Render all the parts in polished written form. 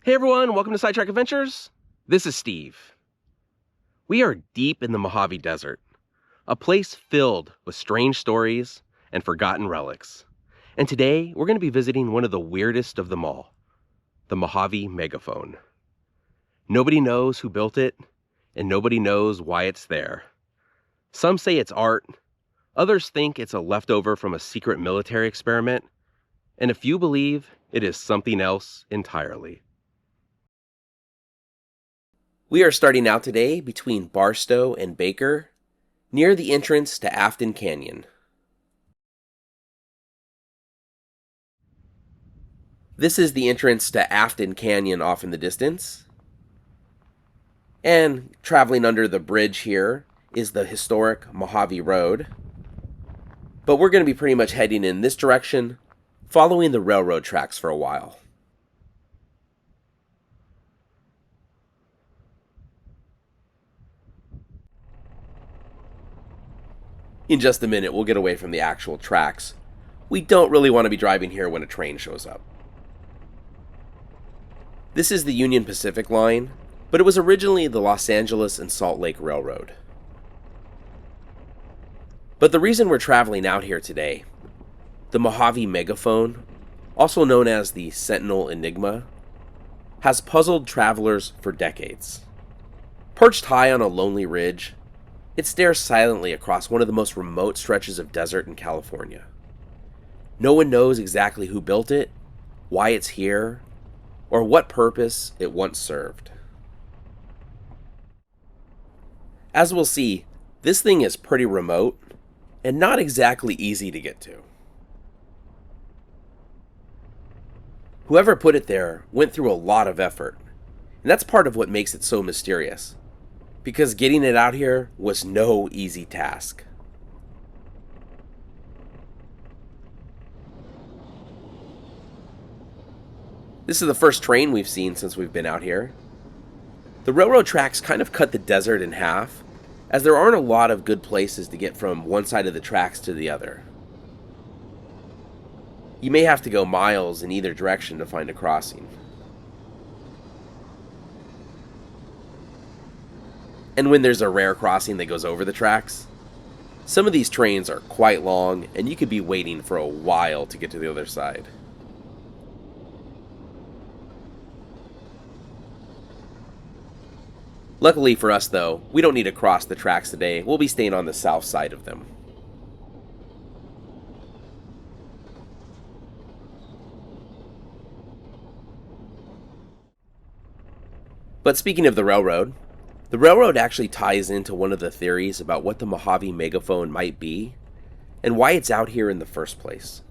Hey everyone, welcome to Sidetrack Adventures. This is Steve. We are deep in the Mojave Desert, a place filled with strange stories and forgotten relics. And today we're going to be visiting one of the weirdest of them all, the Mojave Megaphone. Nobody knows who built it, and nobody knows why it's there. Some say it's art, others think it's a leftover from a secret military experiment, and a few believe it is something else entirely. We are starting out today between Barstow and Baker, near the entrance to Afton Canyon. This is the entrance to Afton Canyon off in the distance. And traveling under the bridge here is the historic Mojave Road. But we're going to be pretty much heading in this direction, following the railroad tracks for a while. In just a minute, we'll get away from the actual tracks. We don't really want to be driving here when a train shows up. This is the Union Pacific line, but it was originally the Los Angeles and Salt Lake Railroad. But the reason we're traveling out here today, the Mojave Megaphone, also known as the Sentinel Enigma, has puzzled travelers for decades. Perched high on a lonely ridge, it stares silently across one of the most remote stretches of desert in California. No one knows exactly who built it, why it's here, or what purpose it once served. As we'll see, this thing is pretty remote and not exactly easy to get to. Whoever put it there went through a lot of effort, and that's part of what makes it so mysterious, because getting it out here was no easy task. This is the first train we've seen since we've been out here. The railroad tracks kind of cut the desert in half, as there aren't a lot of good places to get from one side of the tracks to the other. You may have to go miles in either direction to find a crossing. And when there's a rare crossing that goes over the tracks, some of these trains are quite long and you could be waiting for a while to get to the other side. Luckily for us though, we don't need to cross the tracks today. We'll be staying on the south side of them. But speaking of the railroad actually ties into one of the theories about what the Mojave Megaphone might be and why it's out here in the first place.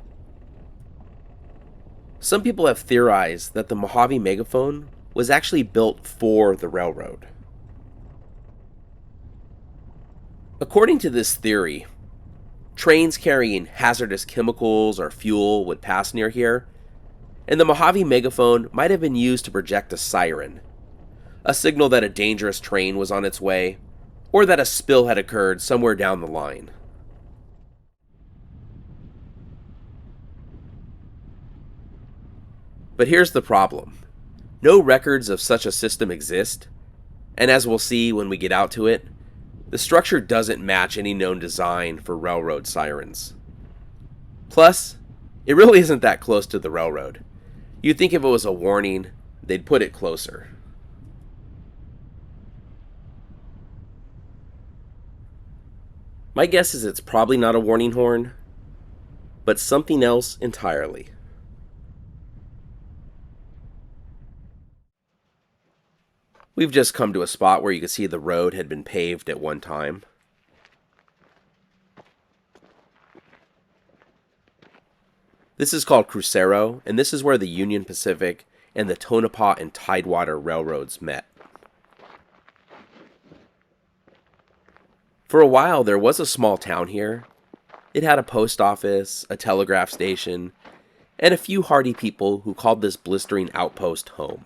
Some people have theorized that the Mojave Megaphone was actually built for the railroad. According to this theory, trains carrying hazardous chemicals or fuel would pass near here, and the Mojave Megaphone might have been used to project a siren, a signal that a dangerous train was on its way, or that a spill had occurred somewhere down the line. But here's the problem. No records of such a system exist, and as we'll see when we get out to it, the structure doesn't match any known design for railroad sirens. Plus, it really isn't that close to the railroad. You'd think if it was a warning, they'd put it closer. My guess is it's probably not a warning horn, but something else entirely. We've just come to a spot where you can see the road had been paved at one time. This is called Crucero, and this is where the Union Pacific and the Tonopah and Tidewater railroads met. For a while, there was a small town here. It had a post office, a telegraph station, and a few hardy people who called this blistering outpost home.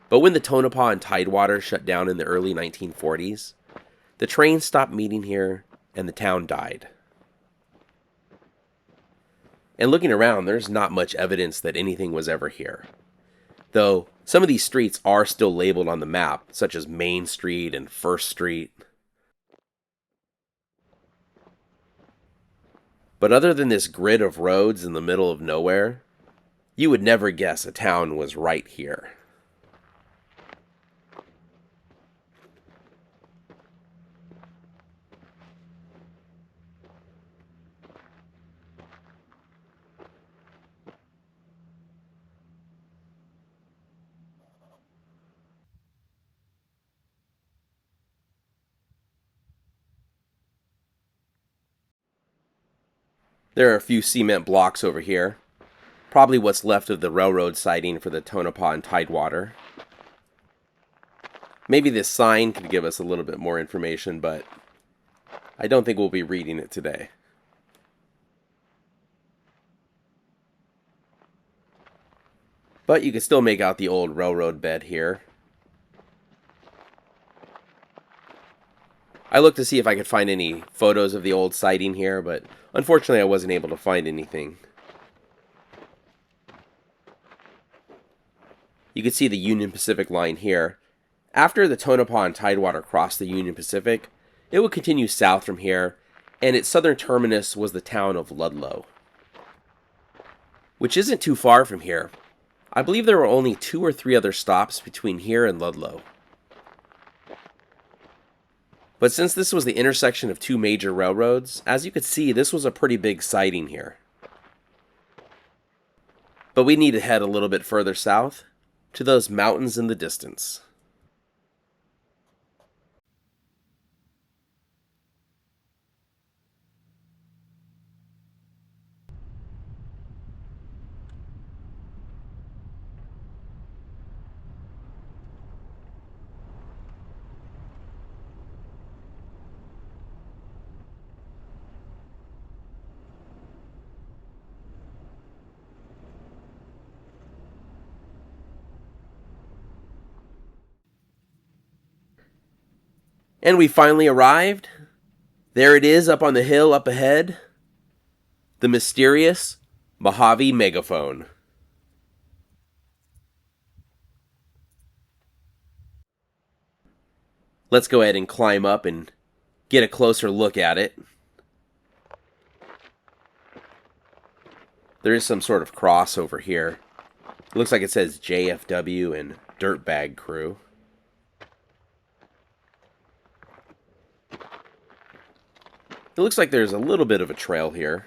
But when the Tonopah and Tidewater shut down in the early 1940s, the trains stopped meeting here and the town died. And looking around, there's not much evidence that anything was ever here. Though, Some of these streets are still labeled on the map, such as Main Street and First Street. But other than this grid of roads in the middle of nowhere, you would never guess a town was right here. There are a few cement blocks over here. Probably what's left of the railroad siding for the Tonopah and Tidewater. Maybe this sign could give us a little bit more information, but I don't think we'll be reading it today. But you can still make out the old railroad bed here. I looked to see if I could find any photos of the old siding here, but unfortunately I wasn't able to find anything. You can see the Union Pacific line here. After the Tonopah and Tidewater crossed the Union Pacific, it would continue south from here, and its southern terminus was the town of Ludlow, which isn't too far from here. I believe there were only 2 or 3 other stops between here and Ludlow. But since this was the intersection of 2 major railroads, as you could see, this was a pretty big siding here. But we need to head a little bit further south, to those mountains in the distance. And we finally arrived. There it is up on the hill up ahead. The mysterious Mojave Megaphone. Let's go ahead and climb up and get a closer look at it. There is some sort of cross over here. It looks like it says JFW and Dirtbag Crew. It looks like there's a little bit of a trail here.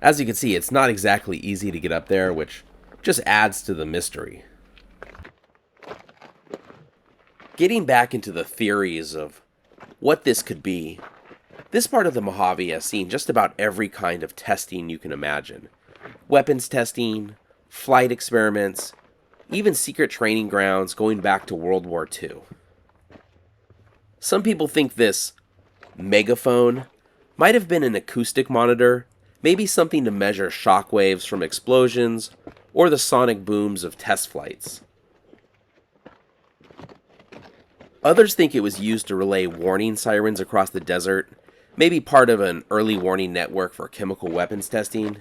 As you can see, it's not exactly easy to get up there, which just adds to the mystery. Getting back into the theories of what this could be, this part of the Mojave has seen just about every kind of testing you can imagine. Weapons testing, flight experiments, even secret training grounds going back to World War II. Some people think this megaphone might have been an acoustic monitor, maybe something to measure shock waves from explosions or the sonic booms of test flights. Others think it was used to relay warning sirens across the desert, maybe part of an early warning network for chemical weapons testing.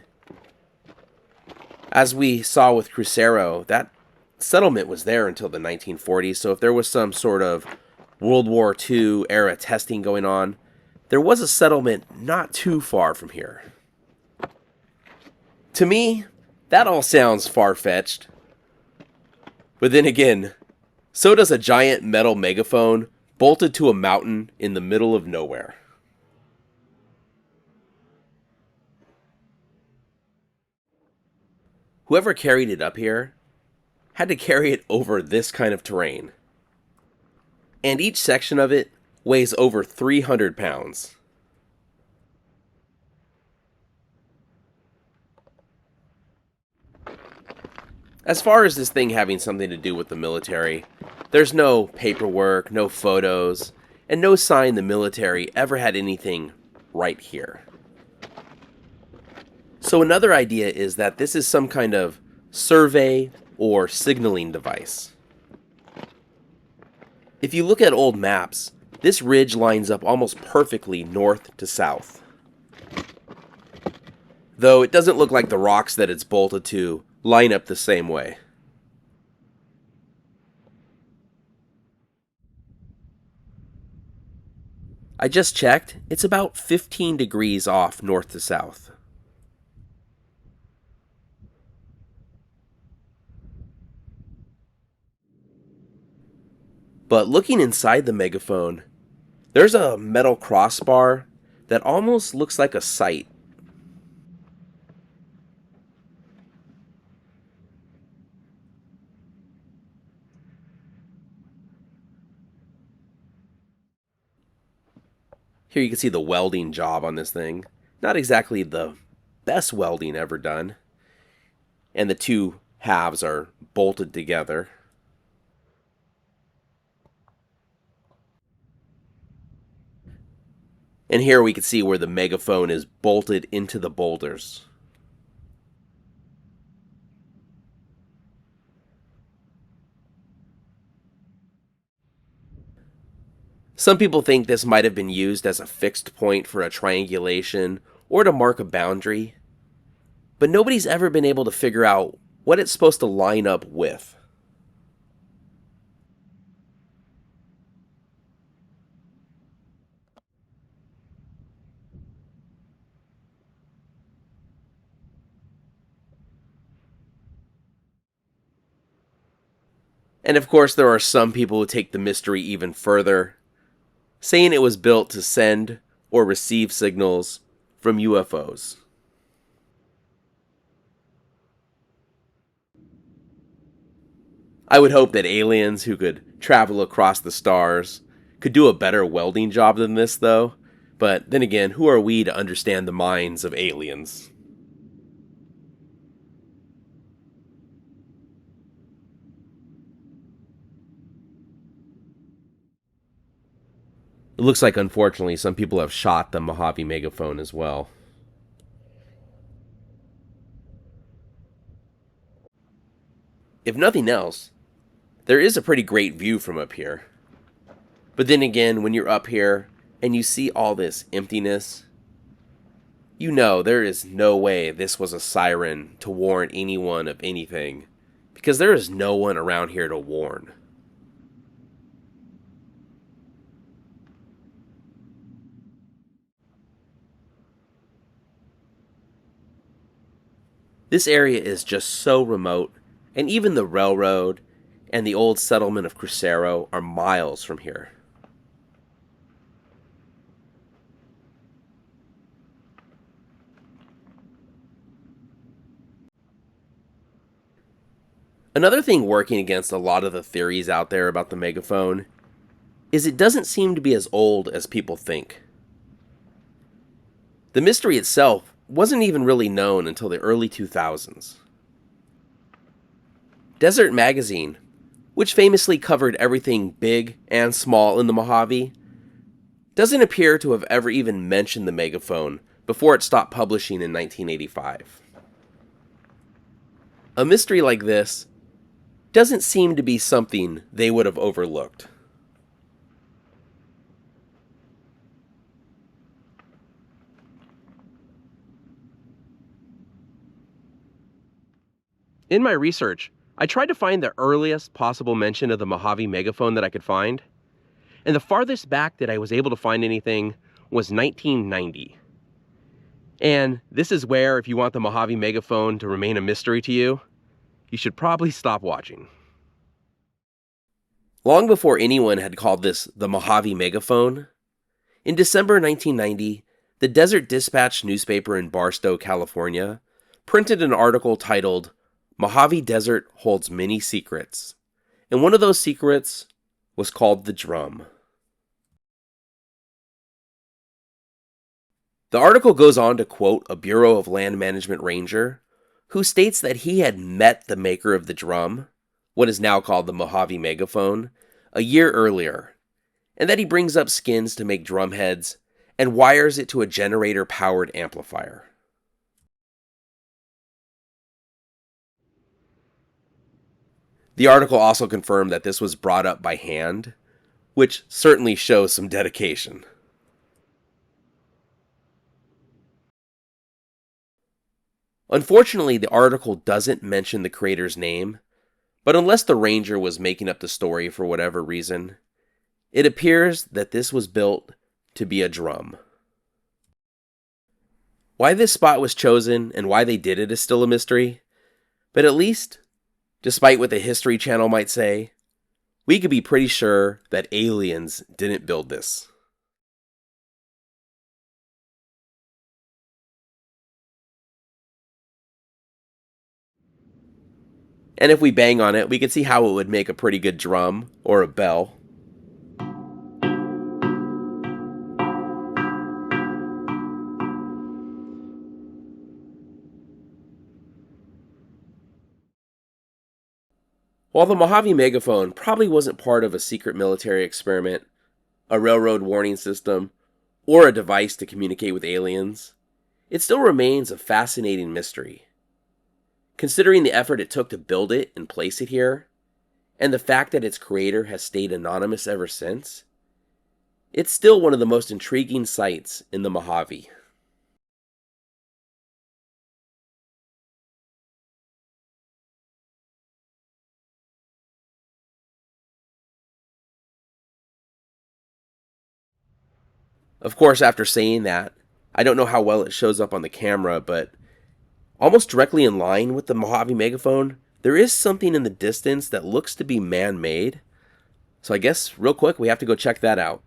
As we saw with Crucero, that settlement was there until the 1940s, so if there was some sort of World War II era testing going on, there was a settlement not too far from here. To me, that all sounds far-fetched. But then again, so does a giant metal megaphone bolted to a mountain in the middle of nowhere. Whoever carried it up here had to carry it over this kind of terrain. And each section of it weighs over 300 pounds. As far as this thing having something to do with the military, there's no paperwork, no photos, and no sign the military ever had anything right here. So another idea is that this is some kind of survey or signaling device. If you look at old maps, this ridge lines up almost perfectly north to south. Though it doesn't look like the rocks that it's bolted to line up the same way. I just checked, it's about 15 degrees off north to south. But looking inside the megaphone, there's a metal crossbar that almost looks like a sight. Here you can see the welding job on this thing. Not exactly the best welding ever done. And the two halves are bolted together. And here we can see where the megaphone is bolted into the boulders. Some people think this might have been used as a fixed point for a triangulation or to mark a boundary, but nobody's ever been able to figure out what it's supposed to line up with. And of course, there are some people who take the mystery even further, saying it was built to send or receive signals from UFOs. I would hope that aliens who could travel across the stars could do a better welding job than this, though. But then again, who are we to understand the minds of aliens? It looks like, unfortunately, some people have shot the Mojave Megaphone as well. If nothing else, there is a pretty great view from up here. But then again, when you're up here and you see all this emptiness, you know there is no way this was a siren to warn anyone of anything, because there is no one around here to warn. This area is just so remote, and even the railroad and the old settlement of Crucero are miles from here. Another thing working against a lot of the theories out there about the megaphone is it doesn't seem to be as old as people think. The mystery itself wasn't even really known until the early 2000s. Desert Magazine, which famously covered everything big and small in the Mojave, doesn't appear to have ever even mentioned the megaphone before it stopped publishing in 1985. A mystery like this doesn't seem to be something they would have overlooked. In my research, I tried to find the earliest possible mention of the Mojave Megaphone that I could find, and the farthest back that I was able to find anything was 1990. And this is where, if you want the Mojave Megaphone to remain a mystery to you, you should probably stop watching. Long before anyone had called this the Mojave Megaphone, in December 1990, the Desert Dispatch newspaper in Barstow, California, printed an article titled "Mojave Desert Holds Many Secrets," and one of those secrets was called the drum. The article goes on to quote a Bureau of Land Management ranger who states that he had met the maker of the drum, what is now called the Mojave Megaphone, a year earlier, and that he brings up skins to make drum heads and wires it to a generator-powered amplifier. The article also confirmed that this was brought up by hand, which certainly shows some dedication. Unfortunately, the article doesn't mention the creator's name, but unless the ranger was making up the story for whatever reason, it appears that this was built to be a drum. Why this spot was chosen and why they did it is still a mystery, but at least, despite what the History Channel might say, we could be pretty sure that aliens didn't build this. And if we bang on it, we can see how it would make a pretty good drum or a bell. While the Mojave Megaphone probably wasn't part of a secret military experiment, a railroad warning system, or a device to communicate with aliens, it still remains a fascinating mystery. Considering the effort it took to build it and place it here, and the fact that its creator has stayed anonymous ever since, it's still one of the most intriguing sites in the Mojave. Of course, after saying that, I don't know how well it shows up on the camera, but almost directly in line with the Mojave Megaphone, there is something in the distance that looks to be man-made. So I guess, real quick, we have to go check that out.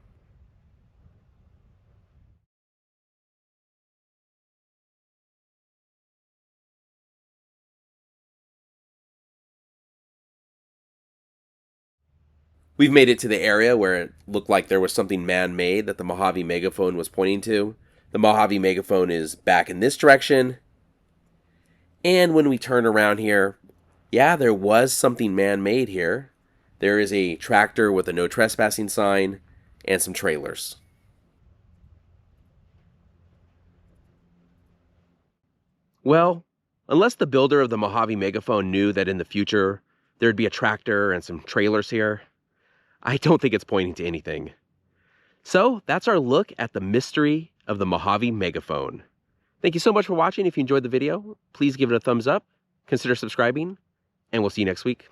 We've made it to the area where it looked like there was something man-made that the Mojave Megaphone was pointing to. The Mojave Megaphone is back in this direction. And when we turn around here, yeah, there was something man-made here. There is a tractor with a no trespassing sign and some trailers. Well, unless the builder of the Mojave Megaphone knew that in the future there'd be a tractor and some trailers here, I don't think it's pointing to anything. So that's our look at the mystery of the Mojave Megaphone. Thank you so much for watching. If you enjoyed the video, please give it a thumbs up, consider subscribing, and we'll see you next week.